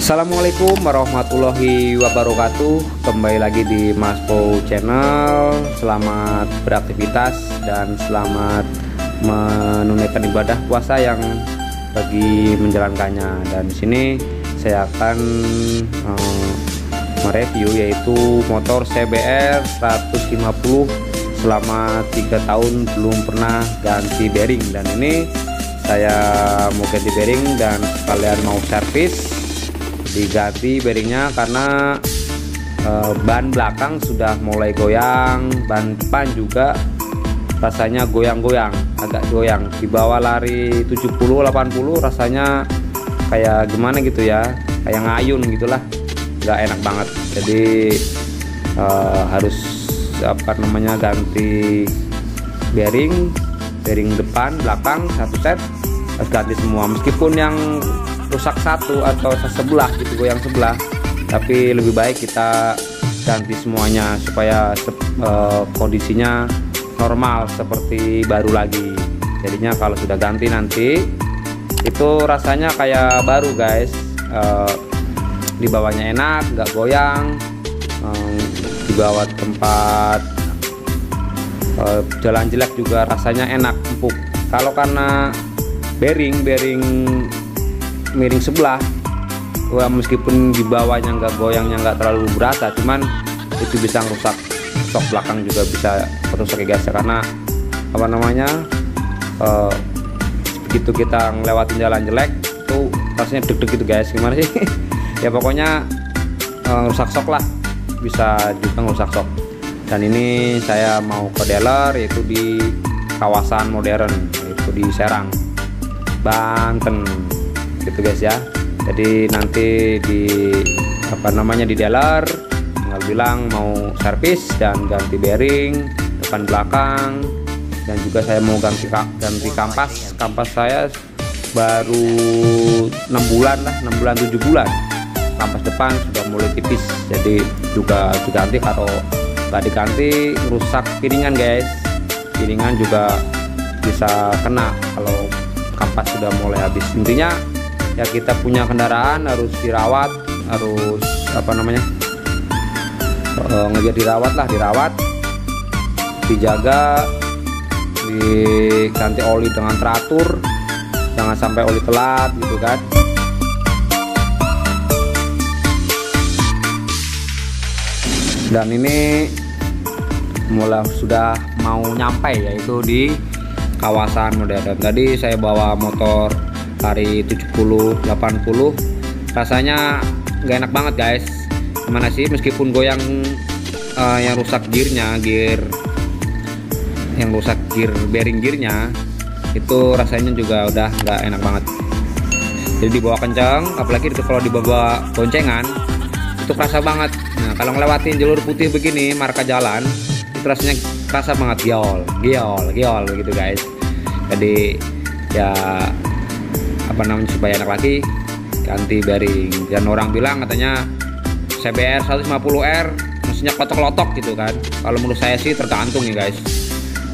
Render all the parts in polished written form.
Assalamualaikum warahmatullahi wabarakatuh. Kembali lagi di Mas Po Channel. Selamat beraktivitas dan selamat menunaikan ibadah puasa yang bagi menjalankannya. Dan di sini saya akan mereview yaitu motor CBR 150 selama 3 tahun belum pernah ganti bearing. Dan ini saya mau ganti bearing dan sekalian mau servis. Diganti bearingnya karena ban belakang sudah mulai goyang, ban depan juga rasanya goyang-goyang, agak goyang. Di bawah lari 70-80 rasanya kayak gimana gitu ya, kayak ngayun gitulah, nggak enak banget. Jadi harus ganti bearing depan belakang satu set, harus ganti semua. Meskipun yang rusak satu atau sebelah gitu, goyang sebelah, tapi lebih baik kita ganti semuanya supaya kondisinya normal seperti baru lagi. Jadinya kalau sudah ganti nanti itu rasanya kayak baru guys. Di bawahnya enak, nggak goyang, di bawah tempat jalan jelek juga rasanya enak, empuk. Kalau karena bearing miring sebelah, meskipun di bawahnya nggak goyangnya nggak terlalu berasa, cuman itu bisa rusak sok belakang juga bisa rusak ya guys, karena begitu kita ngelewatin jalan jelek tuh rasanya deg-deg gitu guys. Gimana sih ya pokoknya rusak sok lah, bisa juga rusak sok. Dan ini saya mau ke dealer yaitu di kawasan modern, yaitu di Serang, Banten gitu guys ya. Jadi nanti di di dealer tinggal bilang mau servis dan ganti bearing depan belakang, dan juga saya mau ganti kampas saya baru 6 bulan 7 bulan. Kampas depan sudah mulai tipis, jadi juga diganti. Kalau nggak diganti rusak piringan guys, piringan juga bisa kena kalau kampas sudah mulai habis. Intinya ya kita punya kendaraan harus dirawat, harus dirawat, dijaga, diganti oli dengan teratur, jangan sampai oli telat gitu kan. Dan ini sudah mau nyampe yaitu di kawasan modern. Tadi saya bawa motor lari 70-80, rasanya nggak enak banget guys. Gimana sih, meskipun goyang yang rusak gear bearing gearnya itu rasanya juga udah nggak enak banget. Jadi dibawa kencang, apalagi kalau dibawa boncengan itu kerasa banget. Nah kalau ngelewatin jalur putih begini marka jalan itu rasanya kerasa banget, giol gitu guys. Jadi ya supaya enak lagi ganti bearing. Dan orang bilang katanya CBR 150R mesinnya klotok-klotok gitu kan. Kalau menurut saya sih tergantung ya guys.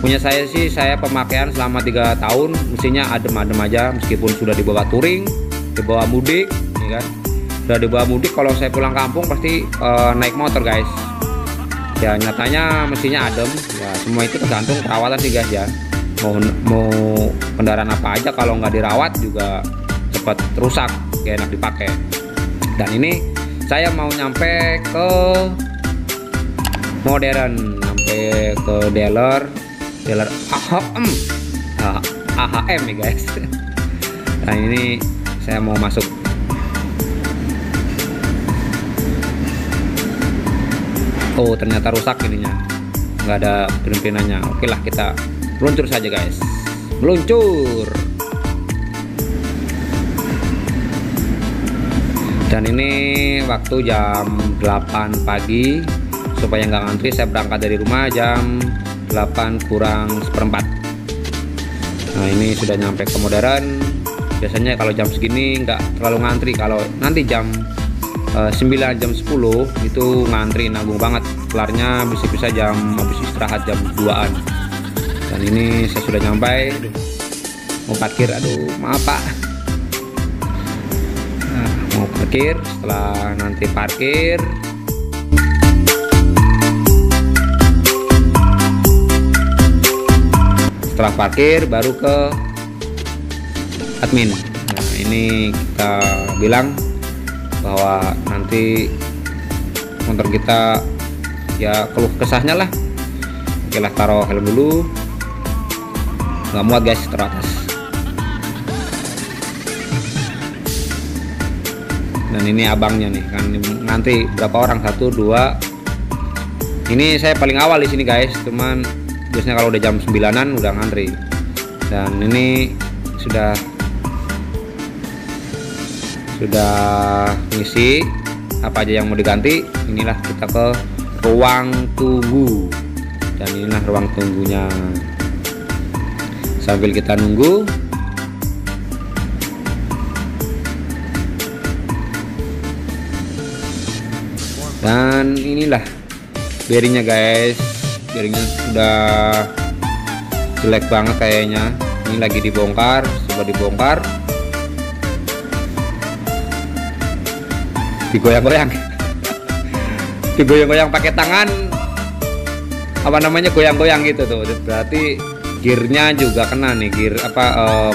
Punya saya sih, saya pemakaian selama 3 tahun mesinnya adem-adem aja, meskipun sudah dibawa touring, dibawa mudik ya kan. Sudah dibawa mudik, kalau saya pulang kampung pasti naik motor guys. Ya nyatanya mesinnya adem. Ya semua itu tergantung perawatan sih guys ya. Mau kendaraan apa aja kalau nggak dirawat juga cepat rusak, gak enak dipakai. Dan ini saya mau nyampe ke modern, nyampe ke dealer AHM ya guys. Nah ini saya mau masuk. Oh ternyata rusak ininya, nggak ada pimpinannya. Oke lah, kita meluncur saja guys, meluncur. Dan ini waktu jam 8 pagi, supaya nggak ngantri saya berangkat dari rumah jam 8 kurang seperempat. Nah ini sudah nyampe ke modern. Biasanya kalau jam segini nggak terlalu ngantri, kalau nanti jam 9 jam 10 itu ngantri nanggung banget, kelarnya bisa-bisa habis istirahat jam 2an. Dan ini saya sudah nyampe, mau parkir, aduh maaf pak, mau parkir. Setelah nanti parkir, baru ke admin. Nah, ini kita bilang bahwa nanti motor kita ya keluh kesahnya lah. Oke lah, taruh helm dulu, nggak muat guys teratas. Dan ini abangnya nih kan, nanti berapa orang, 1, 2. Ini saya paling awal di sini guys, cuman biasanya kalau udah jam 9-an udah ngantri. Dan ini sudah ngisi apa aja yang mau diganti. Inilah kita ke ruang tunggu, dan inilah ruang tunggunya. Sambil kita nunggu, dan inilah bearingnya guys. Bearingnya udah jelek banget kayaknya. Ini lagi dibongkar, coba dibongkar, digoyang-goyang. Digoyang-goyang pakai tangan, apa namanya, goyang-goyang gitu tuh. Berarti gearnya juga kena nih, gear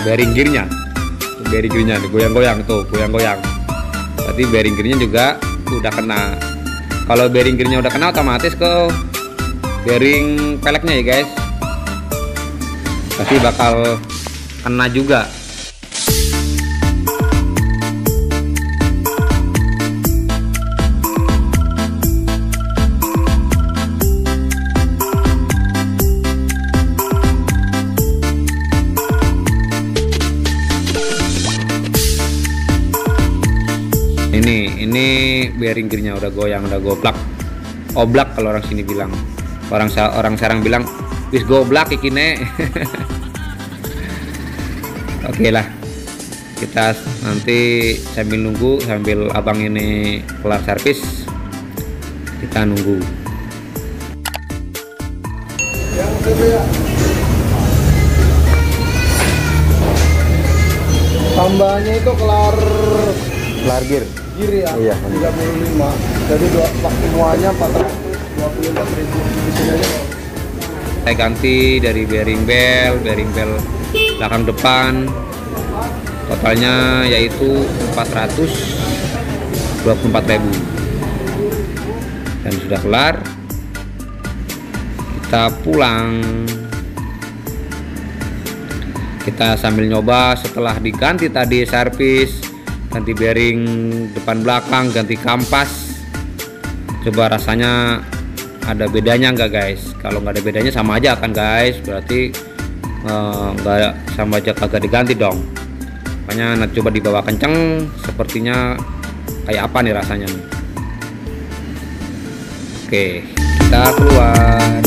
bearing gearnya. Bearing gearnya digoyang-goyang tuh, goyang-goyang. Berarti bearing gearnya juga udah kena. Kalau bearing gearnya udah kena, otomatis ke bearing peleknya ya guys, pasti bakal kena juga. Ini bearing gearnya udah goyang, udah goblak, oblak kalau orang sini bilang. Orang Serang bilang wis goblak ikine. Oke lah, kita nanti sambil nunggu, sambil abang ini kelar servis, kita nunggu. Tambahnya itu kelar gear ya, iya, 35. Jadi semuanya 425.000. Saya ganti dari bearing bel belakang depan, totalnya yaitu 424.000. Dan sudah kelar, kita pulang. Kita sambil nyoba setelah diganti tadi servis, ganti bearing depan belakang, ganti kampas, coba rasanya ada bedanya nggak guys. Kalau nggak ada bedanya sama aja kan guys, berarti nggak sama aja kagak diganti dong. Makanya nanti coba dibawa kenceng, sepertinya kayak apa nih rasanya nih. Oke, kita keluar.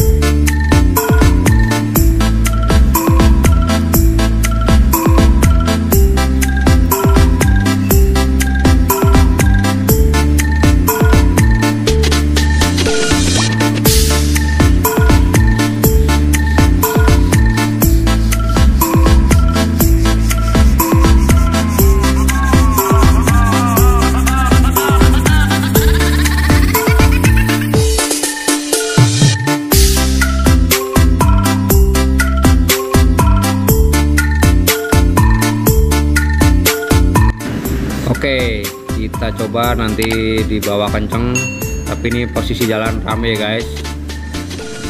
Oke, kita coba nanti dibawa kenceng, tapi ini posisi jalan ramai ya guys.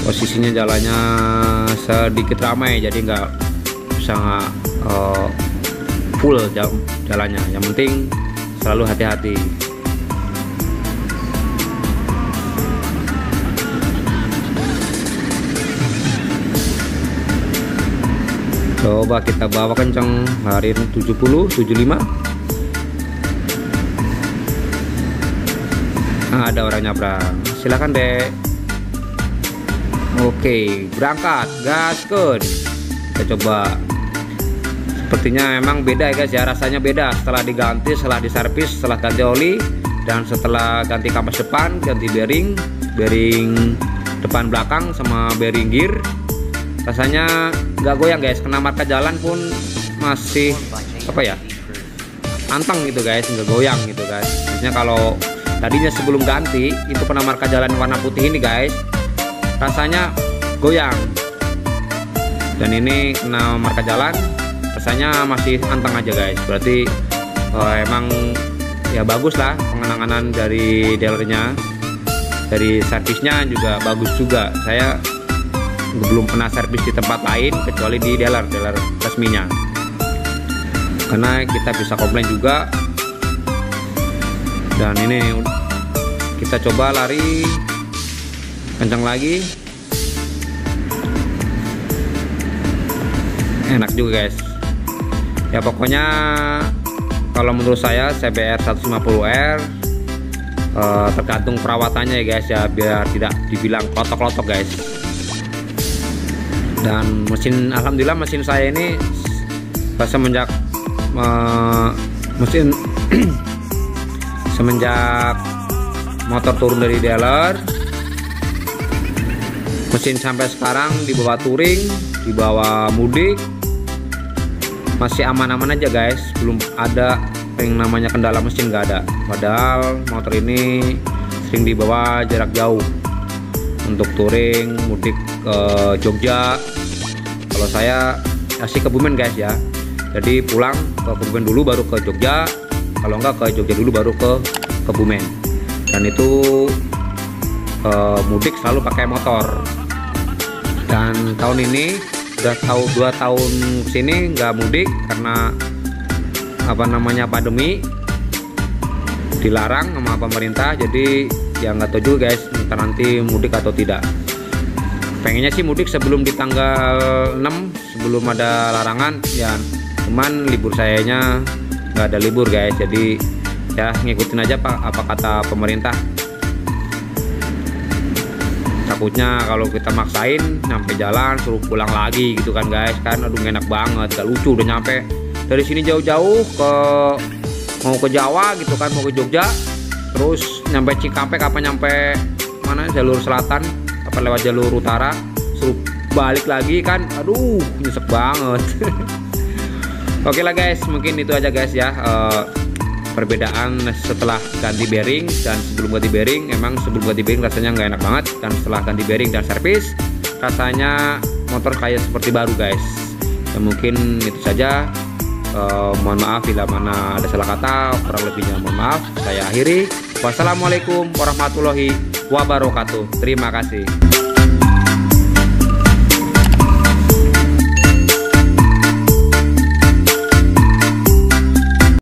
Posisinya jalannya sedikit ramai, jadi nggak bisa full jalannya. Yang penting selalu hati-hati. Coba kita bawa kenceng, lari 70, 75. Nah, ada orang nyabrang, silahkan dek. Oke, berangkat, gaskun. Kita coba. Sepertinya emang beda ya guys ya, rasanya beda setelah diganti, setelah diservis, setelah ganti oli, dan setelah ganti kampas depan, ganti bearing depan belakang sama bearing gear. Rasanya nggak goyang guys, kena marka jalan pun masih apa ya, anteng gitu guys, nggak goyang gitu kan. Biasanya kalau tadinya sebelum ganti itu pernah marka jalan warna putih ini guys, rasanya goyang. Dan ini kena marka jalan, rasanya masih anteng aja guys. Berarti emang ya bagus lah pengenangan dari dealernya, dari servisnya juga bagus juga. Saya belum pernah servis di tempat lain kecuali di dealer resminya, karena kita bisa komplain juga. Dan ini kita coba lari kencang lagi, enak juga guys. Ya pokoknya kalau menurut saya CBR 150R tergantung perawatannya ya guys ya, biar tidak dibilang klotok-klotok guys. Dan mesin, alhamdulillah mesin saya ini semenjak semenjak motor turun dari dealer, mesin sampai sekarang dibawa touring, dibawa mudik, masih aman-aman aja guys. Belum ada yang namanya kendala mesin, nggak ada. Padahal motor ini sering dibawa jarak jauh untuk touring, mudik ke Jogja. Kalau saya kasih ke Kebumen guys ya, jadi pulang ke Kebumen dulu baru ke Jogja, kalau enggak ke Jogja dulu baru ke Kebumen. Dan itu mudik selalu pakai motor. Dan tahun ini udah 2 tahun kesini nggak mudik karena pandemi, dilarang sama pemerintah. Jadi ya nggak tahu juga guys nanti mudik atau tidak. Pengennya sih mudik sebelum di tanggal 6, sebelum ada larangan ya, cuman libur sayanya nggak ada libur guys. Jadi ya ngikutin aja apa kata pemerintah. Takutnya kalau kita maksain nyampe jalan suruh pulang lagi gitu kan guys, kan aduh enak banget, gak lucu. Udah nyampe dari sini jauh-jauh mau ke Jawa gitu kan, mau ke Jogja, terus nyampe Cikampek apa nyampe mana jalur selatan apa lewat jalur utara, suruh balik lagi kan, aduh nyesek banget. Oke lah guys, mungkin itu aja guys ya, perbedaan setelah ganti bearing dan sebelum ganti bearing. Emang sebelum ganti bearing rasanya nggak enak banget, dan setelah ganti bearing dan servis rasanya motor kayak seperti baru guys. Ya mungkin itu saja. Mohon maaf bila mana ada salah kata, kurang lebihnya mohon maaf. Saya akhiri. Wassalamualaikum warahmatullahi wabarakatuh. Terima kasih.